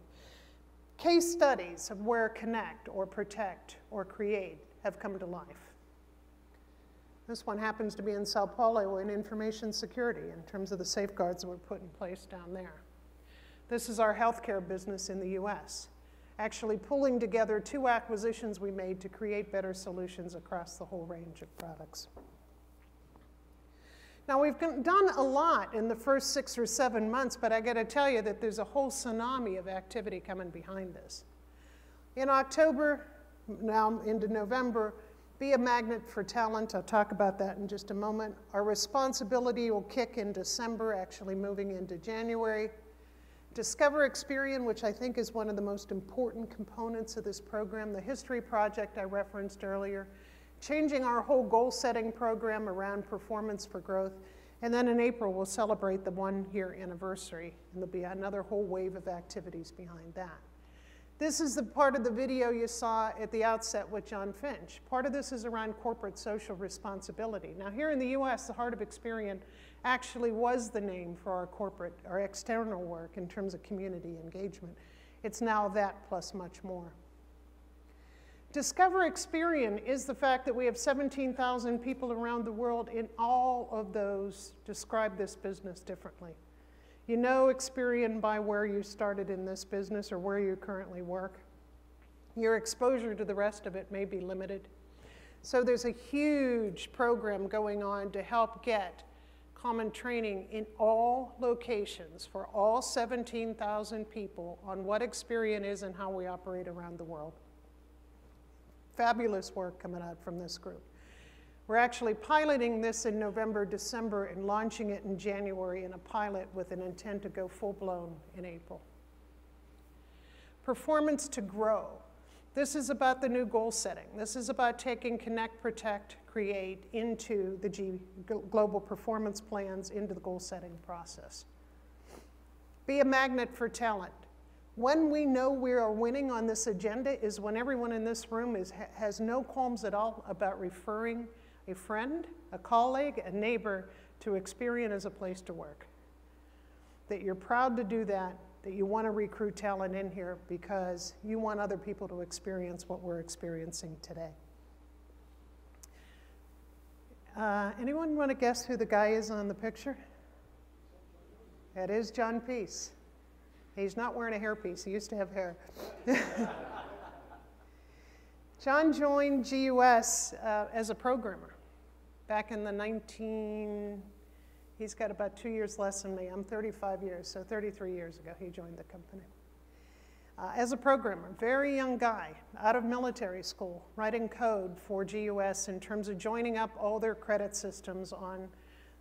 Case studies of where connect or protect or create have come to life. This one happens to be in Sao Paulo in information security in terms of the safeguards that were put in place down there. This is our healthcare business in the US, actually pulling together 2 acquisitions we made to create better solutions across the whole range of products. Now, we've done a lot in the first 6 or 7 months, but I got to tell you that there's a whole tsunami of activity coming behind this. In October, now into November, be a magnet for talent. I'll talk about that in just a moment. Our responsibility will kick in December, actually moving into January. Discover Experian, which I think is one of the most important components of this program, the history project I referenced earlier, changing our whole goal-setting program around performance for growth. And then in April, we'll celebrate the 1-year anniversary, and there'll be another whole wave of activities behind that. This is the part of the video you saw at the outset with John Finch. Part of this is around corporate social responsibility. Now, here in the US, the Heart of Experian actually was the name for our external work in terms of community engagement. It's now that plus much more. Discover Experian is the fact that we have 17,000 people around the world, and all of those describe this business differently. You know Experian by where you started in this business or where you currently work. Your exposure to the rest of it may be limited. So there's a huge program going on to help get common training in all locations for all 17,000 people on what Experian is and how we operate around the world. Fabulous work coming out from this group. We're actually piloting this in November, December, and launching it in January in a pilot with an intent to go full-blown in April. Performance to grow. This is about the new goal setting. This is about taking Connect, Protect, Create into the global performance plans, into the goal setting process. Be a magnet for talent. When we know we are winning on this agenda is when everyone in this room has no qualms at all about referring a friend, a colleague, a neighbor to Experian as a place to work. That you're proud to do that, that you want to recruit talent in here because you want other people to experience what we're experiencing today. Anyone want to guess who the guy is on the picture? That is John Peace. He's not wearing a hairpiece. He used to have hair. John joined GUS as a programmer back in the he's got about 2 years less than me. I'm 35 years, so 33 years ago he joined the company. As a programmer, very young guy, out of military school, writing code for GUS in terms of joining up all their credit systems on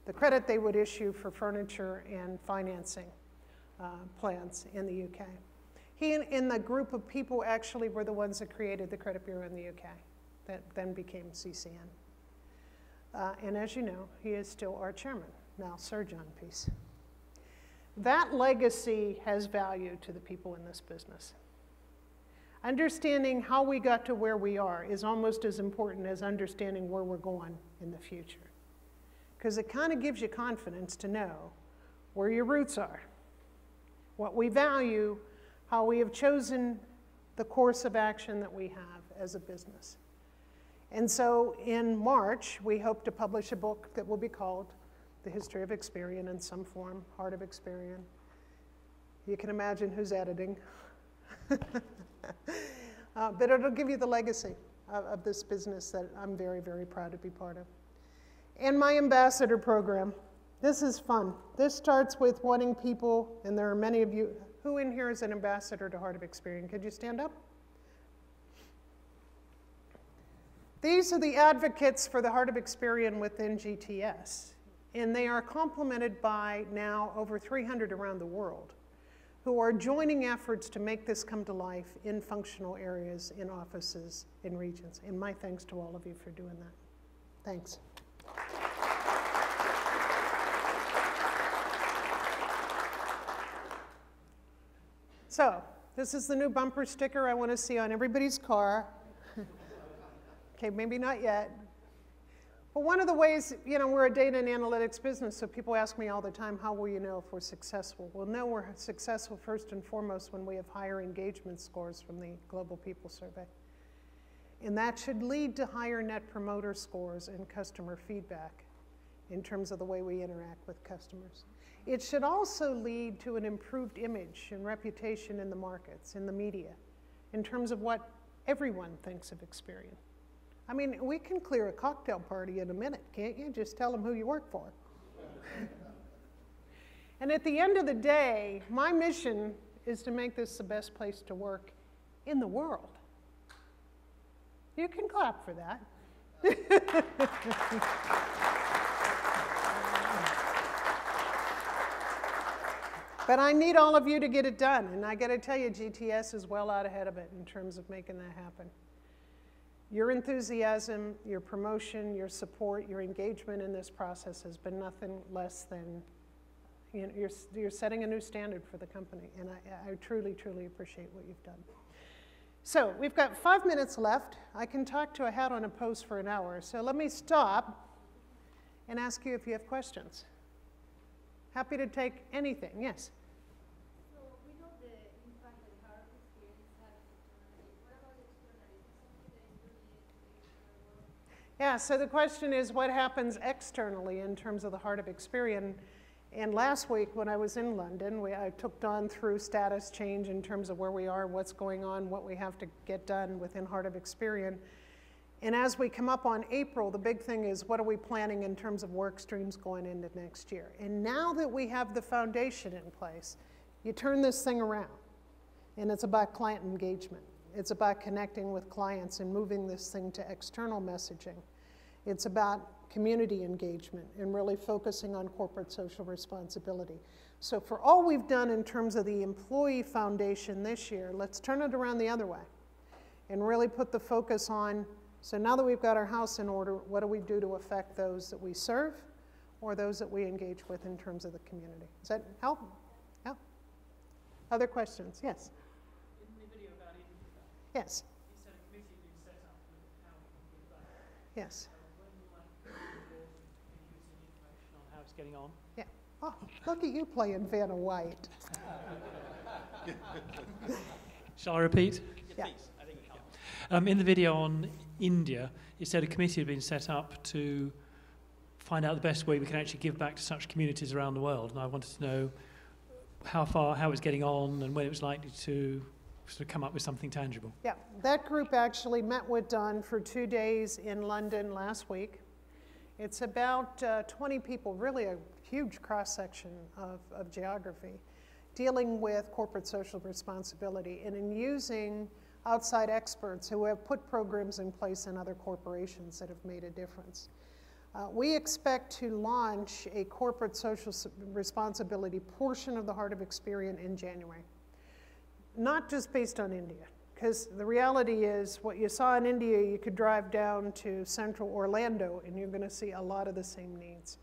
the credit they would issue for furniture and financing plans in the UK. He and the group of people actually were the ones that created the credit bureau in the UK that then became CCN. And as you know, he is still our chairman, now Sir John Peace. That legacy has value to the people in this business. Understanding how we got to where we are is almost as important as understanding where we're going in the future. Because it kind of gives you confidence to know where your roots are, what we value, how we have chosen the course of action that we have as a business. And so in March, we hope to publish a book that will be called The History of Experian in some form, Heart of Experian. You can imagine who's editing. But it'll give you the legacy of this business that I'm very, very proud to be part of. And my ambassador program. This is fun. This starts with wanting people, and there are many of you. Who in here is an ambassador to Heart of Experian? Could you stand up? These are the advocates for the Heart of Experian within GTS, and they are complemented by now over 300 around the world who are joining efforts to make this come to life in functional areas, in offices, in regions. And my thanks to all of you for doing that. Thanks. So, this is the new bumper sticker I want to see on everybody's car. Okay, maybe not yet. But one of the ways, you know, we're a data and analytics business, so people ask me all the time, how will you know if we're successful? Well, no, we're successful first and foremost when we have higher engagement scores from the Global People Survey. And that should lead to higher net promoter scores and customer feedback in terms of the way we interact with customers. It should also lead to an improved image and reputation in the markets, in the media, in terms of what everyone thinks of Experian. I mean, we can clear a cocktail party in a minute, can't you? Just tell them who you work for. And at the end of the day, my mission is to make this the best place to work in the world. You can clap for that. But I need all of you to get it done. And I got to tell you, GTS is well out ahead of it in terms of making that happen. Your enthusiasm, your promotion, your support, your engagement in this process has been nothing less than, you know, you're setting a new standard for the company. And I truly, truly appreciate what you've done. So we've got 5 minutes left. I can talk to a hat on a post for an hour. So let me stop and ask you if you have questions. Happy to take anything. Yes? So we know the impact that Heart of Experian has internally. What about externally? Is something that is doing it to the external world? Yeah, so the question is what happens externally in terms of the Heart of Experian. And last week when I was in London, I took Dawn through status change in terms of where we are, what's going on, what we have to get done within Heart of Experian. And as we come up on April, the big thing is what are we planning in terms of work streams going into next year. And now that we have the foundation in place, you turn this thing around. And it's about client engagement. It's about connecting with clients and moving this thing to external messaging. It's about community engagement and really focusing on corporate social responsibility. So for all we've done in terms of the employee foundation this year, let's turn it around the other way and really put the focus on, so now that we've got our house in order, what do we do to affect those that we serve or those that we engage with in terms of the community? Does that help? Yeah? Other questions? Yes? In the video about India, Yes? you said a committee had been set up with how we can give back. Yes? When will that be using information on how it's getting on? Yeah. Oh, look at you playing Vanna White. Shall I repeat? Yeah. In the video on India, it said a committee had been set up to find out the best way we can actually give back to such communities around the world. And I wanted to know how it's getting on and when it was likely to sort of come up with something tangible. Yeah, that group actually met with Dawn for 2 days in London last week. It's about 20 people, really a huge cross-section of geography, dealing with corporate social responsibility and in using outside experts who have put programs in place in other corporations that have made a difference. We expect to launch a corporate social responsibility portion of the Heart of Experian in January. Not just based on India, because the reality is what you saw in India, you could drive down to central Orlando and you're going to see a lot of the same needs.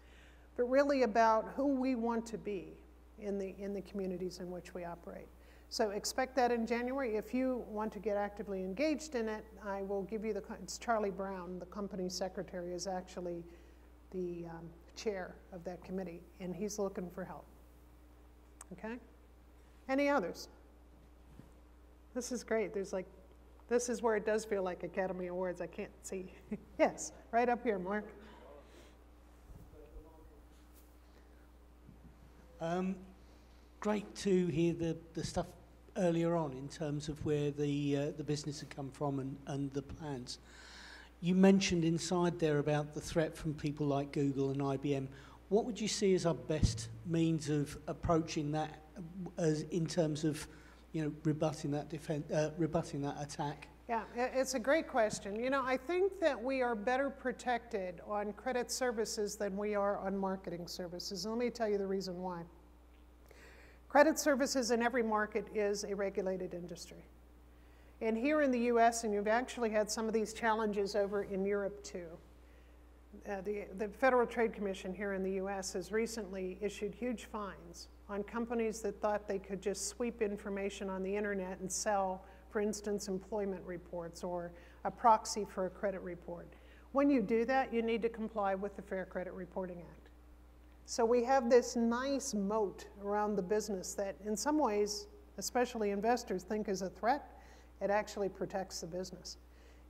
But really about who we want to be in the communities in which we operate. So expect that in January. If you want to get actively engaged in it, I will give you it's Charlie Brown, the company secretary, is actually the chair of that committee, and he's looking for help. Okay? Any others? This is great. This is where it does feel like Academy Awards. I can't see. Yes, right up here, Mark. Great to hear the stuff earlier on in terms of where the business had come from and the plans. You mentioned inside there about the threat from people like Google and IBM. What would you see as our best means of approaching that as in terms of, rebutting that attack? Yeah, it's a great question. I think that we are better protected on credit services than we are on marketing services. And let me tell you the reason why. Credit services in every market is a regulated industry. And here in the US, and you've actually had some of these challenges over in Europe too, the Federal Trade Commission here in the US has recently issued huge fines on companies that thought they could just sweep information on the internet and sell, for instance, employment reports or a proxy for a credit report. When you do that, you need to comply with the Fair Credit Reporting Act. So we have this nice moat around the business that in some ways, especially investors, think is a threat. It actually protects the business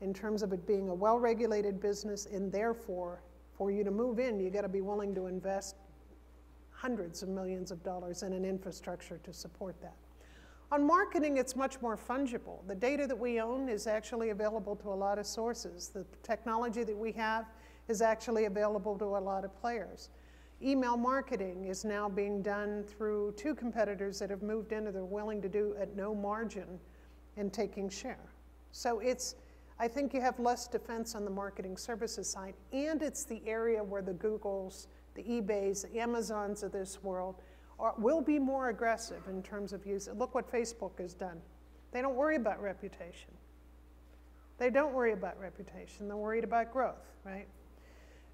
in terms of it being a well-regulated business, and therefore, for you to move in, you gotta be willing to invest hundreds of millions of dollars in an infrastructure to support that. On marketing, it's much more fungible. The data that we own is actually available to a lot of sources. The technology that we have is actually available to a lot of players. Email marketing is now being done through 2 competitors that have moved in, they're willing to do at no margin and taking share. So I think you have less defense on the marketing services side, and it's the area where the Googles, the eBays, the Amazons of this world will be more aggressive in terms of use. Look what Facebook has done. They don't worry about reputation. They don't worry about reputation, they're worried about growth, right?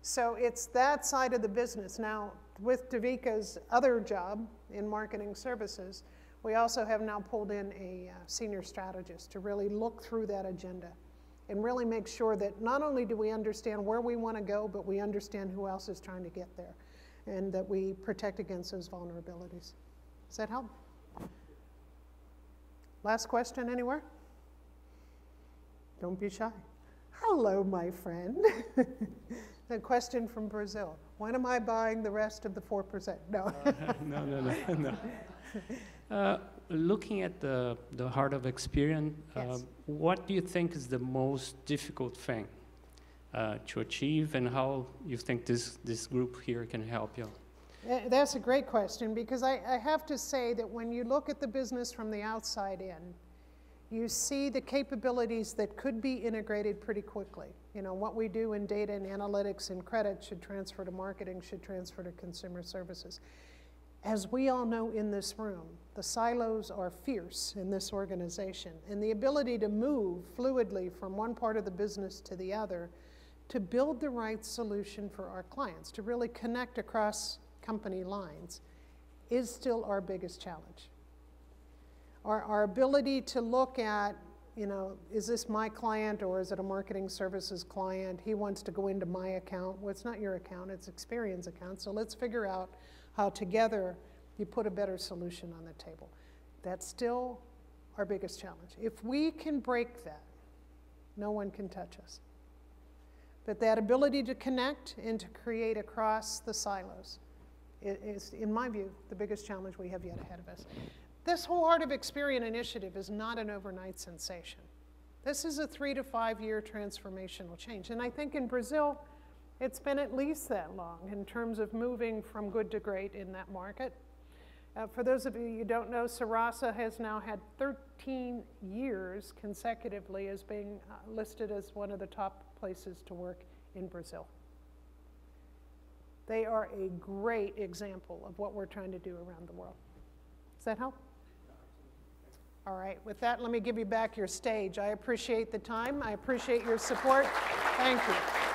So it's that side of the business. Now, with Devika's other job in marketing services, we also have now pulled in a senior strategist to really look through that agenda and really make sure that not only do we understand where we want to go, but we understand who else is trying to get there and that we protect against those vulnerabilities. Does that help? Last question anywhere? Don't be shy. Hello, my friend. A question from Brazil. When am I buying the rest of the 4%? No. No. Looking at the heart of Experian, Yes. What do you think is the most difficult thing to achieve, and how you think this group here can help you? That's a great question, because I have to say that when you look at the business from the outside in, you see the capabilities that could be integrated pretty quickly. What we do in data and analytics and credit should transfer to marketing, should transfer to consumer services. As we all know in this room, the silos are fierce in this organization, and the ability to move fluidly from one part of the business to the other to build the right solution for our clients, to really connect across company lines, is still our biggest challenge. Our ability to look at, is this my client or is it a marketing services client? He wants to go into my account. Well, it's not your account, it's Experian's account. So let's figure out how together you put a better solution on the table. That's still our biggest challenge. If we can break that, no one can touch us. But that ability to connect and to create across the silos is, in my view, the biggest challenge we have yet ahead of us. This whole Heart of Experian initiative is not an overnight sensation. This is a 3 to 5 year transformational change. And I think in Brazil, it's been at least that long in terms of moving from good to great in that market. For those of you who don't know, Serasa has now had 13 years consecutively as being listed as one of the top places to work in Brazil. They are a great example of what we're trying to do around the world. Does that help? All right, with that, let me give you back your stage. I appreciate the time. I appreciate your support. Thank you.